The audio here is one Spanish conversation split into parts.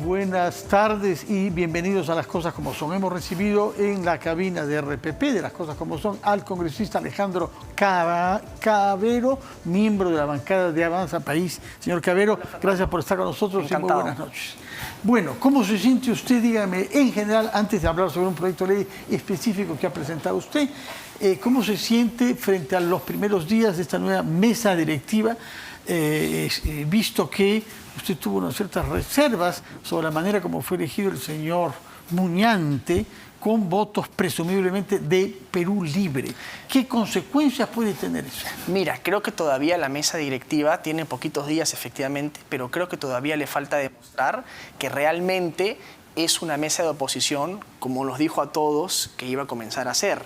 Buenas tardes y bienvenidos a Las Cosas Como Son. Hemos recibido en la cabina de RPP de Las Cosas Como Son al congresista Alejandro Cavero, miembro de la bancada de Avanza País. Señor Cavero, gracias por estar con nosotros. Encantado. Y muy buenas noches. Bueno, ¿cómo se siente usted? Dígame, en general, antes de hablar sobre un proyecto de ley específico que ha presentado usted, ¿cómo se siente frente a los primeros días de esta nueva mesa directiva, visto que usted tuvo unas ciertas reservas sobre la manera como fue elegido el señor Muñante, con votos presumiblemente de Perú Libre? ¿Qué consecuencias puede tener eso? Mira, creo que todavía la mesa directiva tiene poquitos días, efectivamente, pero creo que todavía le falta demostrar que realmente es una mesa de oposición, como nos dijo a todos, que iba a comenzar a hacer.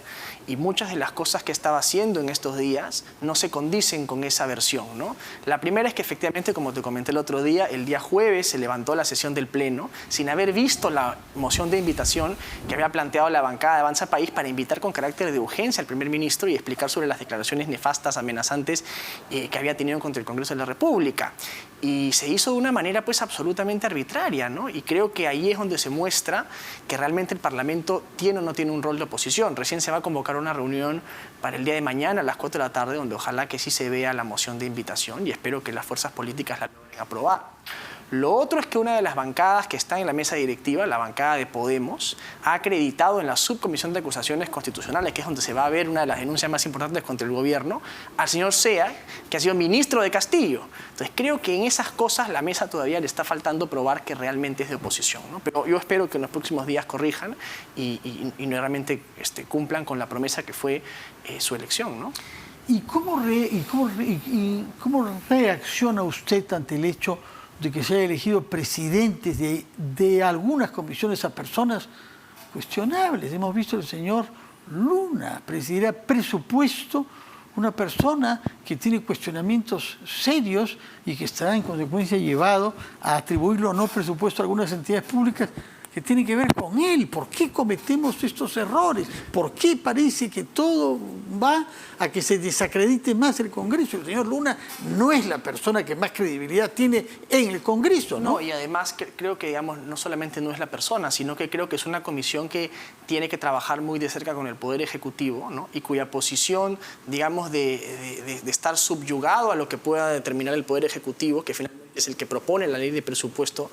Y muchas de las cosas que estaba haciendo en estos días no se condicen con esa versión, ¿no? La primera es que efectivamente, como te comenté el otro día, el día jueves se levantó la sesión del Pleno sin haber visto la moción de invitación que había planteado la bancada de Avanza País para invitar con carácter de urgencia al primer ministro y explicar sobre las declaraciones nefastas, amenazantes que había tenido contra el Congreso de la República. Y se hizo de una manera pues absolutamente arbitraria, ¿no? Y creo que ahí es donde se muestra que realmente el Parlamento tiene o no tiene un rol de oposición. Recién se va a convocar una reunión para el día de mañana a las 4 de la tarde, donde ojalá que sí se vea la moción de invitación y espero que las fuerzas políticas la logren aprobar. Lo otro es que una de las bancadas que está en la mesa directiva, la bancada de Podemos, ha acreditado en la subcomisión de acusaciones constitucionales, que es donde se va a ver una de las denuncias más importantes contra el gobierno, al señor Sea, que ha sido ministro de Castillo. Entonces creo que en esas cosas la mesa todavía le está faltando probar que realmente es de oposición, ¿no? Pero yo espero que en los próximos días corrijan y realmente cumplan con la promesa que fue su elección, ¿no? ¿Y cómo reacciona usted ante el hecho de que se haya elegido presidentes de algunas comisiones a personas cuestionables? Hemos visto al señor Luna presidirá presupuesto, una persona que tiene cuestionamientos serios y que estará en consecuencia llevado a atribuirlo o no presupuesto a algunas entidades públicas que tienen que ver con él. ¿Por qué cometemos estos errores? ¿Por qué parece que todo va a que se desacredite más el Congreso? El señor Luna no es la persona que más credibilidad tiene en el Congreso, ¿no? No, y además creo que, digamos, no solamente no es la persona, sino que creo que es una comisión que tiene que trabajar muy de cerca con el Poder Ejecutivo, ¿no? Y cuya posición, digamos, de estar subyugado a lo que pueda determinar el Poder Ejecutivo, que finalmente es el que propone la ley de presupuesto,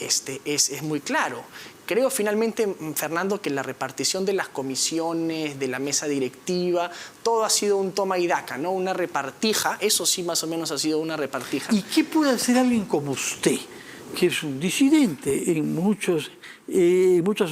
es muy claro. Creo finalmente, Fernando, que la repartición de las comisiones, de la mesa directiva, todo ha sido un toma y daca, ¿no? Una repartija, eso sí más o menos ha sido una repartija. ¿Y qué puede hacer alguien como usted, que es un disidente en muchas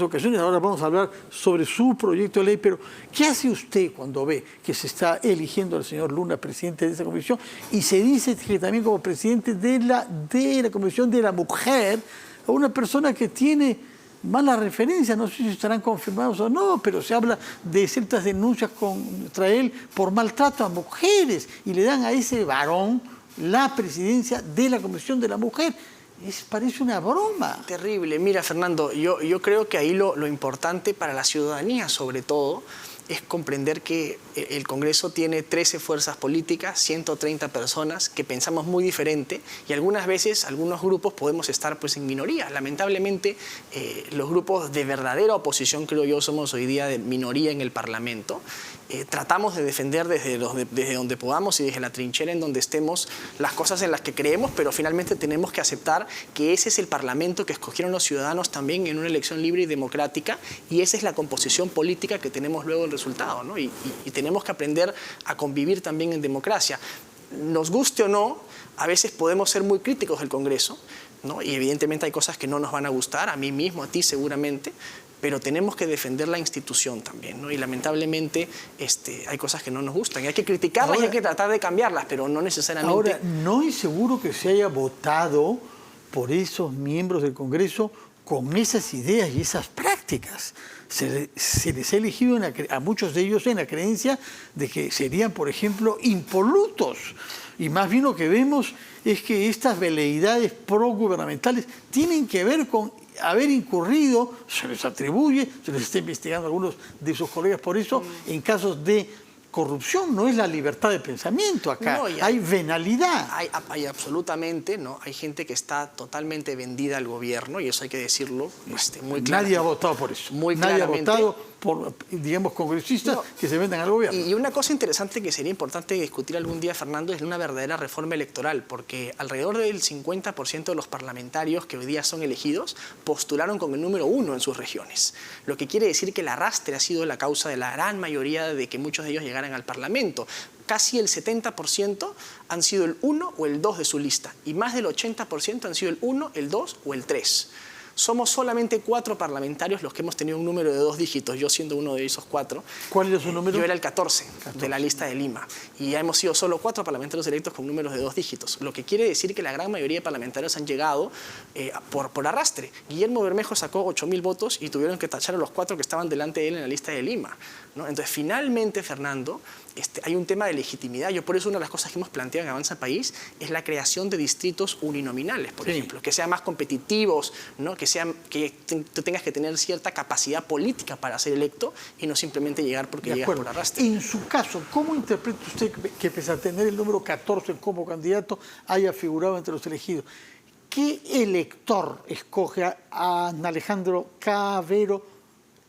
ocasiones? Ahora vamos a hablar sobre su proyecto de ley, pero ¿qué hace usted cuando ve que se está eligiendo al señor Luna presidente de esa comisión y se dice que también como presidente de la Comisión de la Mujer, a una persona que tiene malas referencias, no sé si estarán confirmados o no, pero se habla de ciertas denuncias contra él por maltrato a mujeres y le dan a ese varón la presidencia de la Comisión de la Mujer? Parece una broma. Terrible. Mira, Fernando, yo creo que ahí lo importante para la ciudadanía, sobre todo, es comprender que el Congreso tiene 13 fuerzas políticas, 130 personas que pensamos muy diferente y algunas veces algunos grupos podemos estar pues en minoría. Lamentablemente los grupos de verdadera oposición, creo yo, somos hoy día de minoría en el Parlamento. Tratamos de defender desde donde podamos y desde la trinchera en donde estemos las cosas en las que creemos, pero finalmente tenemos que aceptar que ese es el Parlamento que escogieron los ciudadanos también en una elección libre y democrática y esa es la composición política que tenemos luego el resultado, ¿no? Y tenemos que aprender a convivir también en democracia. Nos guste o no, a veces podemos ser muy críticos del Congreso, ¿no? Y evidentemente hay cosas que no nos van a gustar, a mí mismo, a ti seguramente, pero tenemos que defender la institución también, ¿no? Y lamentablemente hay cosas que no nos gustan y hay que criticarlas y hay que tratar de cambiarlas, pero no necesariamente... Ahora, no es seguro que se haya votado por esos miembros del Congreso con esas ideas y esas prácticas. Se les ha elegido a muchos de ellos en la creencia de que serían, por ejemplo, impolutos. Y más bien lo que vemos es que estas veleidades progubernamentales tienen que ver con haber incurrido, se les atribuye, se les está investigando a algunos de sus colegas por eso, en casos de corrupción, no es la libertad de pensamiento acá, No, hay venalidad. Hay absolutamente, ¿no? Hay gente que está totalmente vendida al gobierno, y eso hay que decirlo muy claro. Nadie ha votado por eso. Muy Nadie ha claramente. votado por, digamos, congresistas que se vendan al gobierno. Y una cosa interesante que sería importante discutir algún día, Fernando, es una verdadera reforma electoral, porque alrededor del 50% de los parlamentarios que hoy día son elegidos postularon con el número 1 en sus regiones, lo que quiere decir que el arrastre ha sido la causa de la gran mayoría de que muchos de ellos llegaran al Parlamento. Casi el 70% han sido el 1 o el 2 de su lista, y más del 80% han sido el 1, el 2 o el 3. Somos solamente 4 parlamentarios los que hemos tenido un número de 2 dígitos, yo siendo uno de esos 4. ¿Cuál era su número? Yo era el 14 de la lista de Lima, y ya hemos sido solo 4 parlamentarios electos con números de 2 dígitos, lo que quiere decir que la gran mayoría de parlamentarios han llegado por arrastre. Guillermo Bermejo sacó 8.000 votos y tuvieron que tachar a los 4 que estaban delante de él en la lista de Lima, ¿no? Entonces, finalmente, Fernando, hay un tema de legitimidad. Yo por eso una de las cosas que hemos planteado en Avanza País es la creación de distritos uninominales, por ejemplo, que sean más competitivos, ¿no? que tú tengas que tener cierta capacidad política para ser electo y no simplemente llegar porque llegas por arrastre. En su caso, ¿cómo interpreta usted que pese a tener el número 14 como candidato haya figurado entre los elegidos? ¿Qué elector escoge a Alejandro Cavero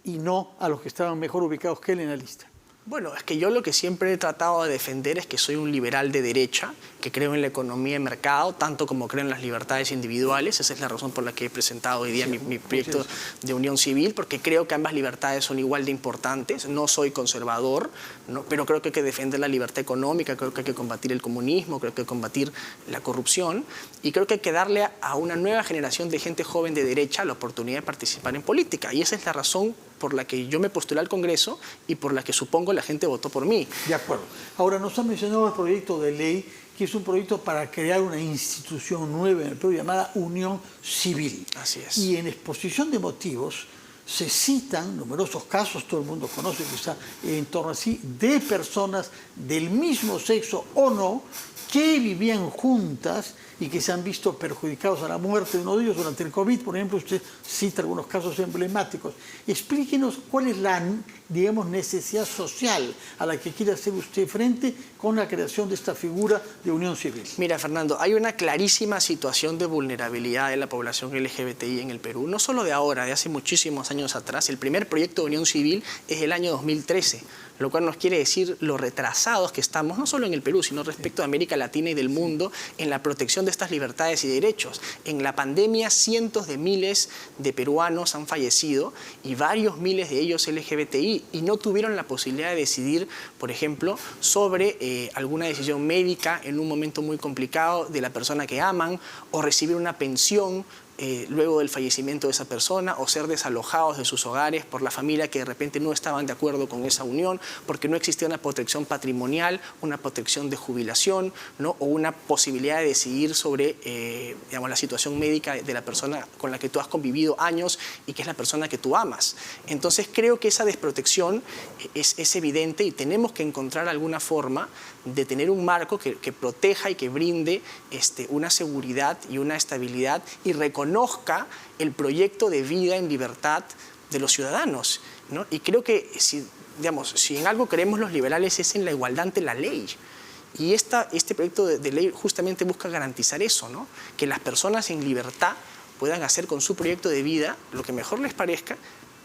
y no a los que estaban mejor ubicados que él en la lista? Bueno, es que yo lo que siempre he tratado de defender es que soy un liberal de derecha, que creo en la economía de mercado, tanto como creo en las libertades individuales. Esa es la razón por la que he presentado hoy día mi proyecto de unión civil, porque creo que ambas libertades son igual de importantes. No soy conservador, ¿no? Pero creo que hay que defender la libertad económica, creo que hay que combatir el comunismo, creo que hay que combatir la corrupción, y creo que hay que darle a una nueva generación de gente joven de derecha la oportunidad de participar en política. Y esa es la razón por la que yo me postulé al Congreso y por la que supongo la gente votó por mí. De acuerdo. Ahora, nos ha mencionado el proyecto de ley, que es un proyecto para crear una institución nueva en el Perú llamada Unión Civil. Así es. Y en exposición de motivos se citan numerosos casos, todo el mundo conoce quizá en torno a sí, de personas del mismo sexo o no, que vivían juntas y que se han visto perjudicados a la muerte de uno de ellos durante el COVID. Por ejemplo, usted cita algunos casos emblemáticos. Explíquenos cuál es la, digamos, necesidad social a la que quiere hacer usted frente con la creación de esta figura de unión civil. Mira, Fernando, hay una clarísima situación de vulnerabilidad de la población LGBTI en el Perú, no solo de ahora, de hace muchísimos años atrás. El primer proyecto de unión civil es del año 2013, lo cual nos quiere decir lo retrasados que estamos, no solo en el Perú, sino respecto a América Latina y del mundo, en la protección de estas libertades y derechos. En la pandemia, cientos de miles de peruanos han fallecido y varios miles de ellos LGBTI, y no tuvieron la posibilidad de decidir, por ejemplo, sobre alguna decisión médica en un momento muy complicado de la persona que aman, o recibir una pensión luego del fallecimiento de esa persona, o ser desalojados de sus hogares por la familia que de repente no estaban de acuerdo con esa unión, porque no existía una protección patrimonial, una protección de jubilación, ¿no? O una posibilidad de decidir sobre digamos, la situación médica de la persona con la que tú has convivido años y que es la persona que tú amas. Entonces creo que esa desprotección es evidente, y tenemos que encontrar alguna forma de tener un marco que proteja y que brinde una seguridad y una estabilidad, y reconozca el proyecto de vida en libertad de los ciudadanos, ¿no? Y creo que si en algo creemos los liberales es en la igualdad ante la ley. Y este proyecto de ley justamente busca garantizar eso, ¿no? Que las personas en libertad puedan hacer con su proyecto de vida lo que mejor les parezca,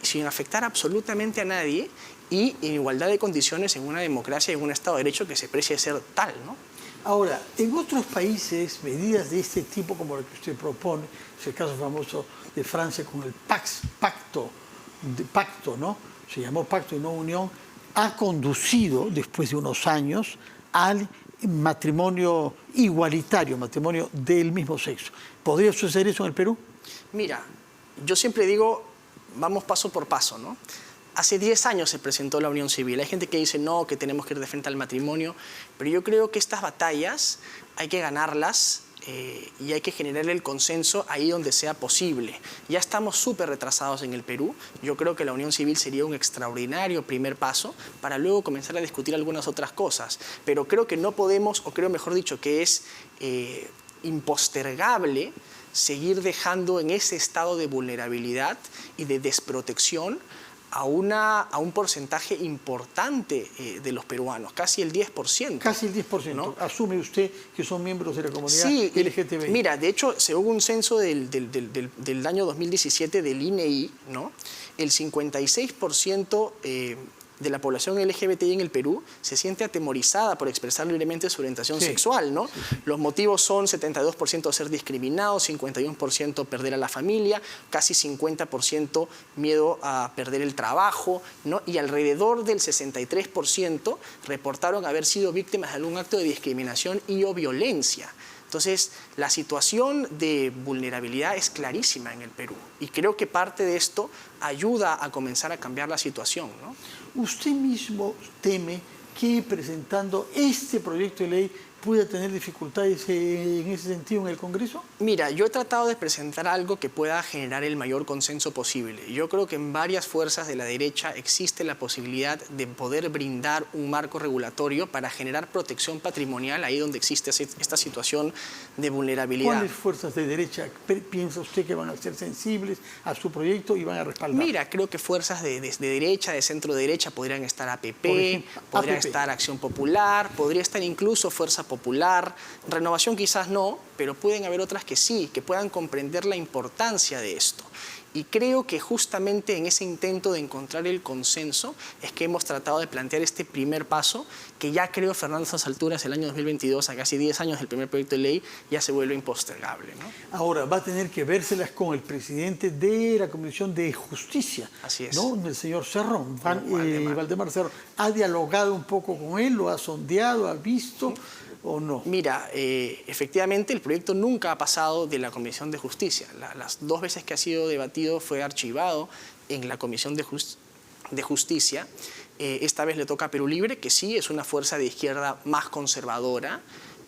sin afectar absolutamente a nadie, y en igualdad de condiciones en una democracia y en un Estado de Derecho que se precie ser tal, ¿no? Ahora, en otros países, medidas de este tipo como la que usted propone, es el caso famoso de Francia con el pacto, ¿no? Se llamó pacto y no unión, ha conducido, después de unos años, al matrimonio igualitario, matrimonio del mismo sexo. ¿Podría suceder eso en el Perú? Mira, yo siempre digo, vamos paso por paso, ¿no? Hace 10 años se presentó la unión civil. Hay gente que dice no, que tenemos que ir de frente al matrimonio, pero yo creo que estas batallas hay que ganarlas y hay que generar el consenso ahí donde sea posible. Ya estamos súper retrasados en el Perú. Yo creo que la unión civil sería un extraordinario primer paso para luego comenzar a discutir algunas otras cosas. Pero creo que no podemos, o creo mejor dicho, que es impostergable seguir dejando en ese estado de vulnerabilidad y de desprotección a un porcentaje importante de los peruanos, casi el 10%. Casi el 10%. ¿No? Asume usted que son miembros de la comunidad LGTBI. Mira, de hecho, según un censo del año 2017 del INEI, ¿no? El 56% de la población LGBTI en el Perú se siente atemorizada por expresar libremente su orientación sexual, ¿no? Sí. Los motivos son 72% ser discriminados, 51% perder a la familia, casi 50% miedo a perder el trabajo, ¿no? Y alrededor del 63% reportaron haber sido víctimas de algún acto de discriminación y o violencia. Entonces, la situación de vulnerabilidad es clarísima en el Perú y creo que parte de esto ayuda a comenzar a cambiar la situación, ¿no? ¿Usted mismo teme que presentando este proyecto de ley pueda tener dificultades en ese sentido en el Congreso? Mira, yo he tratado de presentar algo que pueda generar el mayor consenso posible. Yo creo que en varias fuerzas de la derecha existe la posibilidad de poder brindar un marco regulatorio para generar protección patrimonial ahí donde existe esta situación de vulnerabilidad. ¿Cuáles fuerzas de derecha piensa usted que van a ser sensibles a su proyecto y van a respaldar? Mira, creo que fuerzas de derecha, de centro derecha, podrían estar APP, podría estar Acción Popular, podría estar incluso Fuerza Popular, Renovación quizás no, pero pueden haber otras que sí, que puedan comprender la importancia de esto. Y creo que justamente en ese intento de encontrar el consenso es que hemos tratado de plantear este primer paso, que ya creo, Fernando, a estas alturas, el año 2022, a casi 10 años del primer proyecto de ley, ya se vuelve impostergable, ¿no? Ahora, va a tener que vérselas con el presidente de la Comisión de Justicia. Así es. ¿No? El señor Cerrón, Valdemar Cerrón. ¿Ha dialogado un poco con él? ¿Lo ha sondeado? ¿Ha visto? ¿O no? Mira, efectivamente el proyecto nunca ha pasado de la Comisión de Justicia. Las dos veces que ha sido debatido fue archivado en la Comisión de Justicia. Esta vez le toca a Perú Libre, que sí es una fuerza de izquierda más conservadora,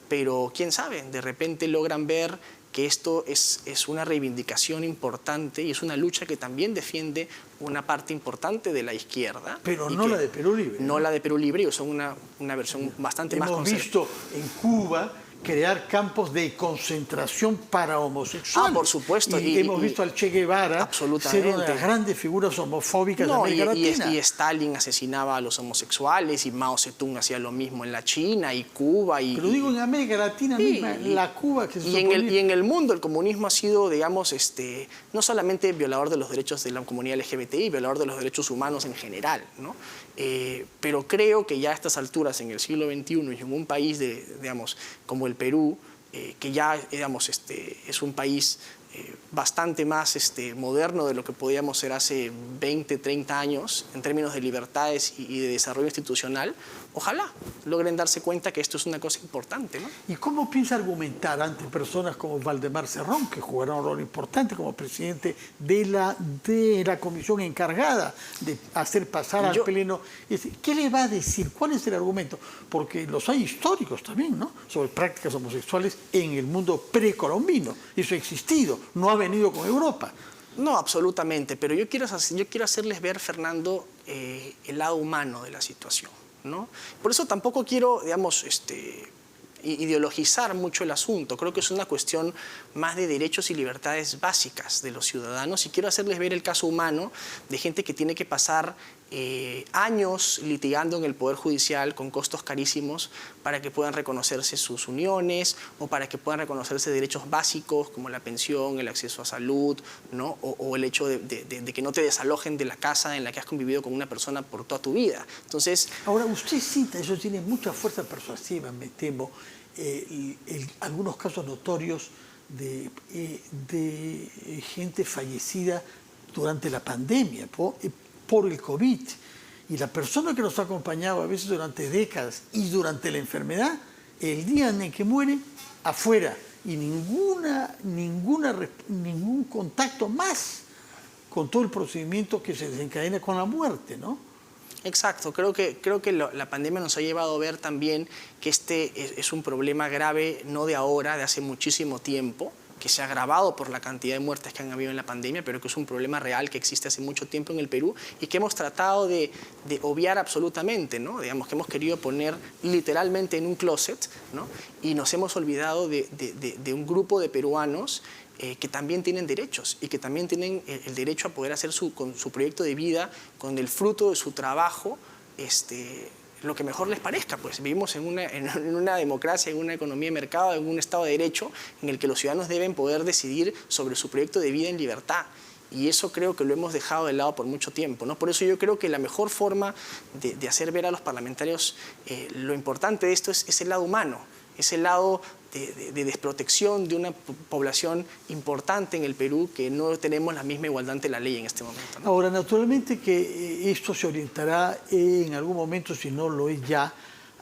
pero quién sabe, de repente logran ver que esto es una reivindicación importante y es una lucha que también defiende una parte importante de la izquierda. Pero no la de Perú Libre. No la de Perú Libre, son una versión bastante más conservadora. Hemos visto en Cuba crear campos de concentración para homosexuales. Por supuesto. Y hemos visto al Che Guevara ser una de las grandes figuras homofóbicas de América Latina. Y Stalin asesinaba a los homosexuales y Mao Zedong hacía lo mismo en la China y Cuba. Pero digo en América Latina misma, la Cuba que se y en el mundo el comunismo ha sido, digamos, no solamente violador de los derechos de la comunidad LGBTI, violador de los derechos humanos en general, ¿no? Pero creo que ya a estas alturas, en el siglo XXI y en un país, digamos, como el Perú, que ya digamos, es un país bastante más moderno de lo que podíamos ser hace 20, 30 años en términos de libertades y de desarrollo institucional, ojalá logren darse cuenta que esto es una cosa importante, ¿no? ¿Y cómo piensa argumentar ante personas como Valdemar Cerrón, que jugará un rol importante como presidente de la comisión encargada de hacer pasar al Pleno? ¿Qué le va a decir? ¿Cuál es el argumento? Porque los hay históricos también, ¿no? Sobre prácticas homosexuales en el mundo precolombino. Eso ha existido, no ha venido con Europa. No, absolutamente, pero yo quiero hacerles ver, Fernando, el lado humano de la situación, ¿no? Por eso tampoco quiero, digamos, ideologizar mucho el asunto. Creo que es una cuestión más de derechos y libertades básicas de los ciudadanos y quiero hacerles ver el caso humano de gente que tiene que pasar años litigando en el Poder Judicial con costos carísimos para que puedan reconocerse sus uniones o para que puedan reconocerse derechos básicos como la pensión, el acceso a salud, ¿no? o el hecho de que no te desalojen de la casa en la que has convivido con una persona por toda tu vida. Entonces, ahora, usted cita, eso tiene mucha fuerza persuasiva, me temo, algunos casos notorios de gente fallecida durante la pandemia por el COVID. Y la persona que nos ha acompañado a veces durante décadas y durante la enfermedad, el día en que muere, afuera. Y ningún contacto más con todo el procedimiento que se desencadena con la muerte, ¿no? Exacto, creo que la pandemia nos ha llevado a ver también que este es un problema grave, no de ahora, de hace muchísimo tiempo, que se ha agravado por la cantidad de muertes que han habido en la pandemia, pero que es un problema real que existe hace mucho tiempo en el Perú y que hemos tratado de obviar absolutamente, ¿no? Digamos que hemos querido poner literalmente en un closet, ¿no? Y nos hemos olvidado de un grupo de peruanos que también tienen derechos y que también tienen el derecho a poder hacer con su proyecto de vida, con el fruto de su trabajo, lo que mejor les parezca. Pues vivimos en una democracia, en una economía de mercado, en un Estado de Derecho en el que los ciudadanos deben poder decidir sobre su proyecto de vida en libertad. Y eso creo que lo hemos dejado de lado por mucho tiempo, ¿no? Por eso yo creo que la mejor forma de hacer ver a los parlamentarios lo importante de esto es el lado humano, es el lado de desprotección de una población importante en el Perú que no tenemos la misma igualdad ante la ley en este momento, ¿no? Ahora, naturalmente que esto se orientará en algún momento, si no lo es ya,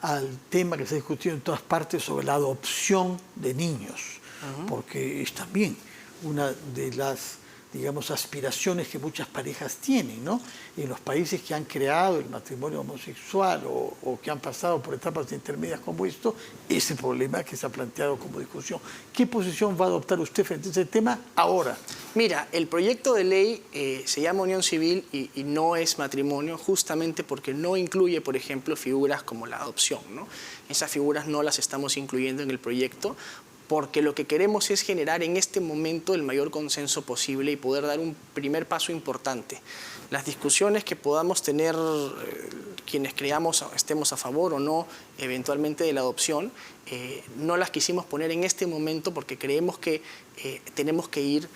al tema que se ha discutido en todas partes sobre la adopción de niños, porque es también una de las, digamos, aspiraciones que muchas parejas tienen, ¿no? En los países que han creado el matrimonio homosexual o que han pasado por etapas intermedias como esto, ese problema que se ha planteado como discusión. ¿Qué posición va a adoptar usted frente a ese tema ahora? Mira, el proyecto de ley se llama unión civil y no es matrimonio justamente porque no incluye, por ejemplo, figuras como la adopción, ¿no? Esas figuras no las estamos incluyendo en el proyecto porque lo que queremos es generar en este momento el mayor consenso posible y poder dar un primer paso importante. Las discusiones que podamos tener quienes creamos, estemos a favor o no eventualmente de la adopción, no las quisimos poner en este momento porque creemos que tenemos que ir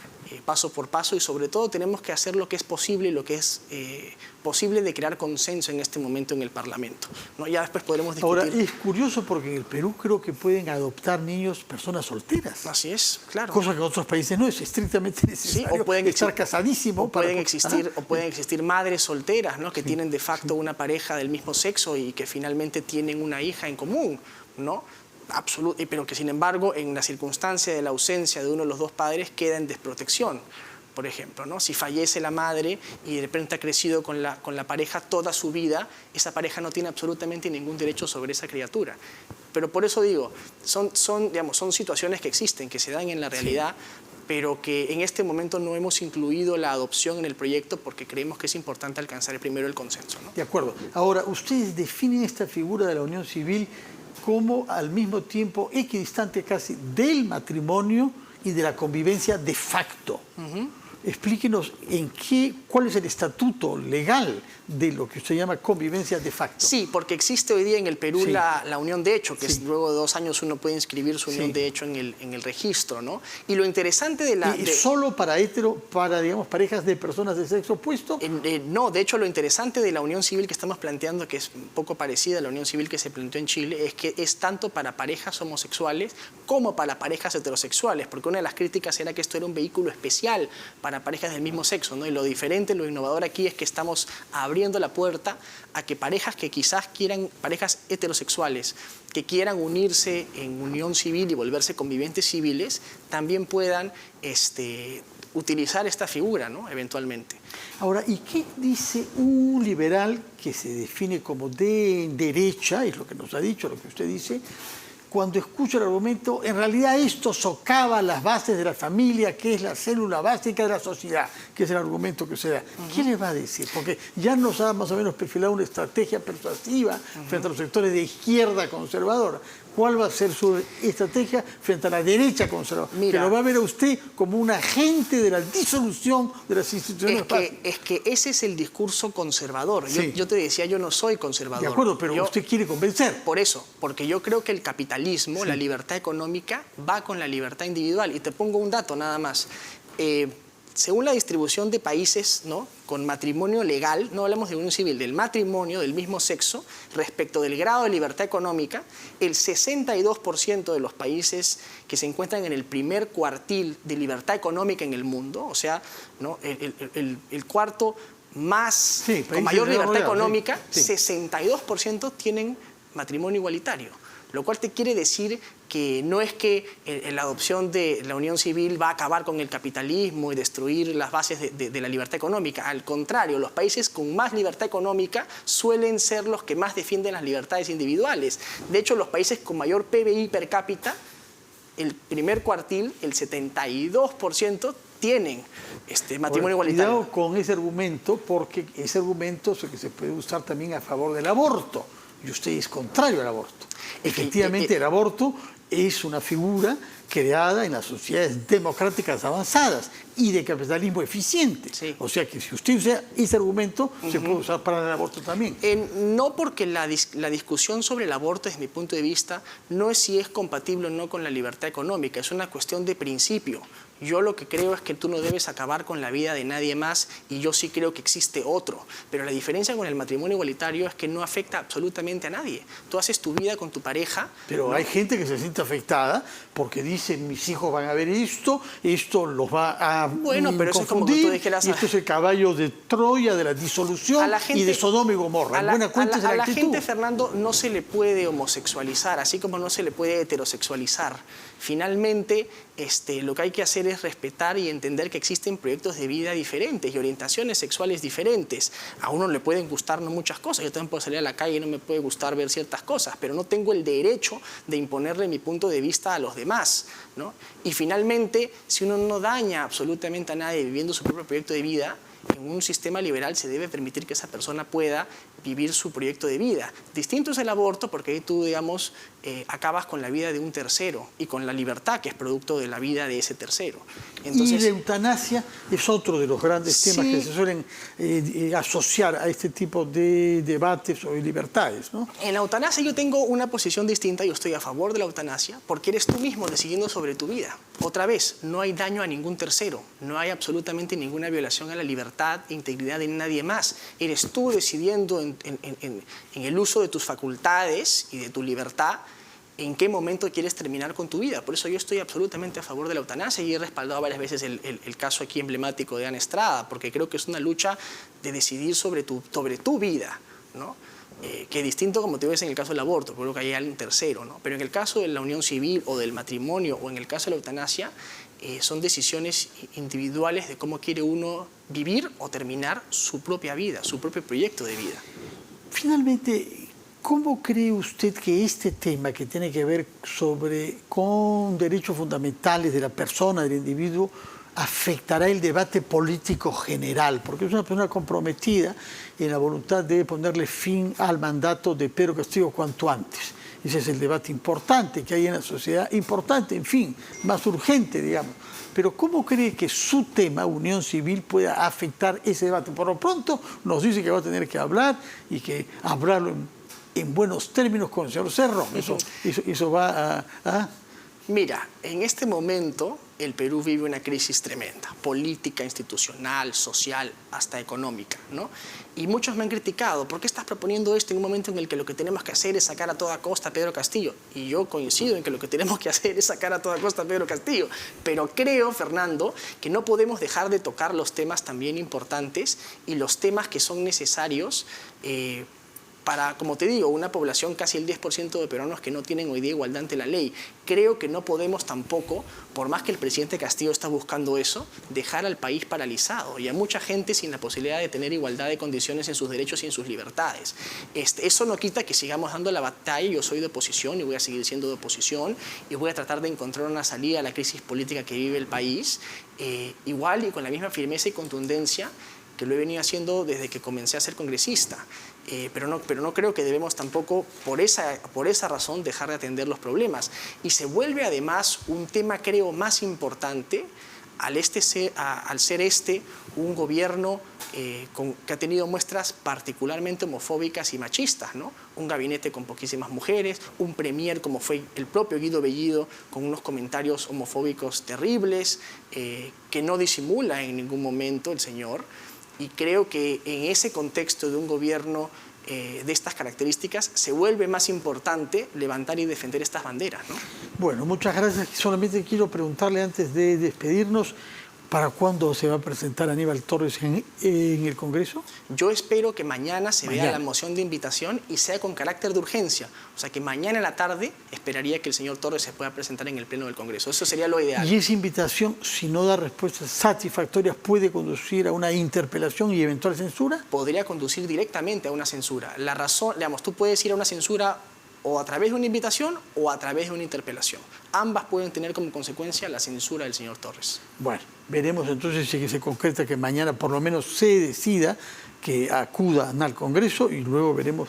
paso por paso y sobre todo tenemos que hacer lo que es posible y lo que es posible de crear consenso en este momento en el Parlamento, ¿no? Ya después podremos discutir. Ahora, es curioso porque en el Perú creo que pueden adoptar niños personas solteras. Así es, claro. Cosa que en otros países no es estrictamente necesario. Sí, o pueden estar casadísimo. O pueden existir madres solteras, ¿no? Que tienen de facto una pareja del mismo sexo y que finalmente tienen una hija en común, ¿no? Pero que sin embargo en la circunstancia de la ausencia de uno de los dos padres queda en desprotección. Por ejemplo, ¿no? Si fallece la madre y de repente ha crecido con la pareja toda su vida, esa pareja no tiene absolutamente ningún derecho sobre esa criatura. Pero por eso digo, son situaciones que existen, que se dan en la realidad, pero que en este momento no hemos incluido la adopción en el proyecto porque creemos que es importante alcanzar primero el consenso, ¿no? De acuerdo. Ahora, ustedes definen esta figura de la unión civil como al mismo tiempo equidistante casi del matrimonio y de la convivencia de facto. Explíquenos cuál es el estatuto legal de lo que usted llama convivencia de facto. Sí, porque existe hoy día en el Perú la unión de hecho, que es, luego de 2 años uno puede inscribir su unión de hecho en el registro, ¿no? Y lo interesante de la... ¿Es solo para digamos, parejas de personas de sexo opuesto? No, de hecho lo interesante de la unión civil que estamos planteando, que es un poco parecida a la unión civil que se planteó en Chile, es que es tanto para parejas homosexuales como para parejas heterosexuales, porque una de las críticas era que esto era un vehículo especial para parejas del mismo sexo, ¿no? Y lo diferente, lo innovador aquí es que estamos abriendo la puerta a que parejas que quizás quieran, parejas heterosexuales, que quieran unirse en unión civil y volverse convivientes civiles, también puedan utilizar esta figura, ¿no? Eventualmente. Ahora, ¿y qué dice un liberal que se define como de derecha, es lo que nos ha dicho, lo que usted dice, cuando escucha el argumento, en realidad esto socava las bases de la familia, que es la célula básica de la sociedad, que es el argumento que se da? ¿Qué le va a decir? Porque ya nos ha más o menos perfilado una estrategia persuasiva frente a los sectores de izquierda conservadora. ¿Cuál va a ser su estrategia frente a la derecha conservadora? Mira, que lo va a ver a usted como un agente de la disolución de las instituciones básicas. Es que ese es el discurso conservador. Yo te decía, yo no soy conservador. De acuerdo, pero usted quiere convencer. Por eso, porque yo creo que el capitalismo, la libertad económica, va con la libertad individual. Y te pongo un dato nada más. Según la distribución de países, ¿no?, con matrimonio legal, no hablamos de unión civil, del matrimonio del mismo sexo, respecto del grado de libertad económica, el 62% de los países que se encuentran en el primer cuartil de libertad económica en el mundo, o sea, ¿no?, el cuarto más, con mayor libertad económica, 62% tienen matrimonio igualitario. Lo cual te quiere decir que no es que la adopción de la unión civil va a acabar con el capitalismo y destruir las bases de la libertad económica. Al contrario, los países con más libertad económica suelen ser los que más defienden las libertades individuales. De hecho, los países con mayor PBI per cápita el primer cuartil, el 72% tienen matrimonio igualitario. Cuidado con ese argumento, porque ese argumento es el que se puede usar también a favor del aborto. Y usted es contrario al aborto. Efectivamente, el aborto es una figura creada en las sociedades democráticas avanzadas y de capitalismo eficiente. Sí. O sea que si usted usa ese argumento, se puede usar para el aborto también. No, porque la discusión sobre el aborto, desde mi punto de vista, no es si es compatible o no con la libertad económica, es una cuestión de principio. Yo lo que creo es que tú no debes acabar con la vida de nadie más y yo sí creo que existe otro. Pero la diferencia con el matrimonio igualitario es que no afecta absolutamente a nadie. Tú haces tu vida con tu pareja. Pero ¿no? hay gente que se siente afectada porque dice, mis hijos van a ver esto los va a Bueno, pero eso es como que confundir, tú dijeras... y esto es el caballo de Troya, de la disolución y de Sodoma y Gomorra. A la gente, Fernando, no se le puede homosexualizar, así como no se le puede heterosexualizar. Finalmente, lo que hay que hacer es respetar y entender que existen proyectos de vida diferentes y orientaciones sexuales diferentes. A uno le pueden gustar no muchas cosas. Yo también puedo salir a la calle y no me puede gustar ver ciertas cosas, pero no tengo el derecho de imponerle mi punto de vista a los demás, ¿no? Y finalmente, si uno no daña absolutamente a nadie viviendo su propio proyecto de vida, en un sistema liberal se debe permitir que esa persona pueda vivir su proyecto de vida. Distinto es el aborto porque ahí tú, digamos, acabas con la vida de un tercero y con la libertad que es producto de la vida de ese tercero. Entonces, y la eutanasia es otro de los grandes temas que se suelen asociar a este tipo de debates sobre libertades, ¿no? En la eutanasia yo tengo una posición distinta. Yo estoy a favor de la eutanasia porque eres tú mismo decidiendo sobre tu vida. Otra vez, no hay daño a ningún tercero, no hay absolutamente ninguna violación a la libertad e integridad de nadie más. Eres tú decidiendo en el uso de tus facultades y de tu libertad en qué momento quieres terminar con tu vida. Por eso yo estoy absolutamente a favor de la eutanasia y he respaldado varias veces el caso aquí emblemático de Ana Estrada, porque creo que es una lucha de decidir sobre tu vida, ¿no? Que es distinto, como te ves, en el caso del aborto, creo que hay alguien tercero, ¿no? Pero en el caso de la unión civil o del matrimonio o en el caso de la eutanasia, son decisiones individuales de cómo quiere uno vivir o terminar su propia vida, su propio proyecto de vida. Finalmente, ¿cómo cree usted que este tema que tiene que ver con derechos fundamentales de la persona, del individuo, afectará el debate político general? Porque es una persona comprometida en la voluntad de ponerle fin al mandato de Pedro Castillo cuanto antes. Ese es el debate importante que hay en la sociedad, importante, en fin, más urgente, digamos. Pero ¿cómo cree que su tema, unión civil, pueda afectar ese debate? Por lo pronto nos dice que va a tener que hablar y que hablarlo en buenos términos con el señor Cerrón. Eso va a... Mira, en este momento el Perú vive una crisis tremenda, política, institucional, social, hasta económica, ¿no? Y muchos me han criticado, ¿por qué estás proponiendo esto en un momento en el que lo que tenemos que hacer es sacar a toda costa a Pedro Castillo? Y yo coincido en que lo que tenemos que hacer es sacar a toda costa a Pedro Castillo. Pero creo, Fernando, que no podemos dejar de tocar los temas también importantes y los temas que son necesarios para, como te digo, una población casi el 10% de peruanos que no tienen hoy día igualdad ante la ley. Creo que no podemos tampoco, por más que el presidente Castillo está buscando eso, dejar al país paralizado y a mucha gente sin la posibilidad de tener igualdad de condiciones en sus derechos y en sus libertades. Eso no quita que sigamos dando la batalla. Yo soy de oposición y voy a seguir siendo de oposición y voy a tratar de encontrar una salida a la crisis política que vive el país, igual y con la misma firmeza y contundencia que lo he venido haciendo desde que comencé a ser congresista. Pero no creo que debemos tampoco, por esa razón, dejar de atender los problemas. Y se vuelve además un tema, creo, más importante al ser un gobierno que ha tenido muestras particularmente homofóbicas y machistas, ¿no? Un gabinete con poquísimas mujeres, un premier como fue el propio Guido Bellido con unos comentarios homofóbicos terribles, que no disimula en ningún momento el señor. Y creo que en ese contexto de un gobierno de estas características se vuelve más importante levantar y defender estas banderas, ¿no? Bueno, muchas gracias. Solamente quiero preguntarle antes de despedirnos, ¿para cuándo se va a presentar Aníbal Torres en el Congreso? Yo espero que mañana se vea la moción de invitación y sea con carácter de urgencia. O sea, que mañana en la tarde esperaría que el señor Torres se pueda presentar en el Pleno del Congreso. Eso sería lo ideal. Y esa invitación, si no da respuestas satisfactorias, ¿puede conducir a una interpelación y eventual censura? Podría conducir directamente a una censura. La razón, digamos, tú puedes ir a una censura o a través de una invitación o a través de una interpelación. Ambas pueden tener como consecuencia la censura del señor Torres. Bueno, veremos entonces si se concreta que mañana por lo menos se decida que acudan al Congreso y luego veremos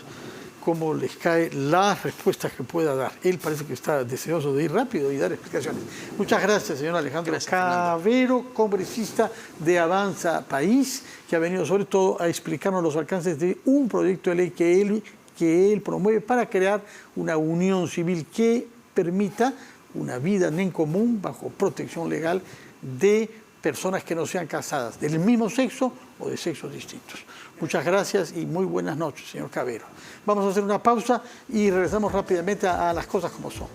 cómo les cae las respuestas que pueda dar. Él parece que está deseoso de ir rápido y dar explicaciones. Muchas gracias, señor Alejandro Cavero, congresista de Avanza País, que ha venido sobre todo a explicarnos los alcances de un proyecto de ley que él promueve para crear una unión civil que permita una vida en común bajo protección legal de personas que no sean casadas, del mismo sexo o de sexos distintos. Muchas gracias y muy buenas noches, señor Cavero. Vamos a hacer una pausa y regresamos rápidamente a las cosas como son.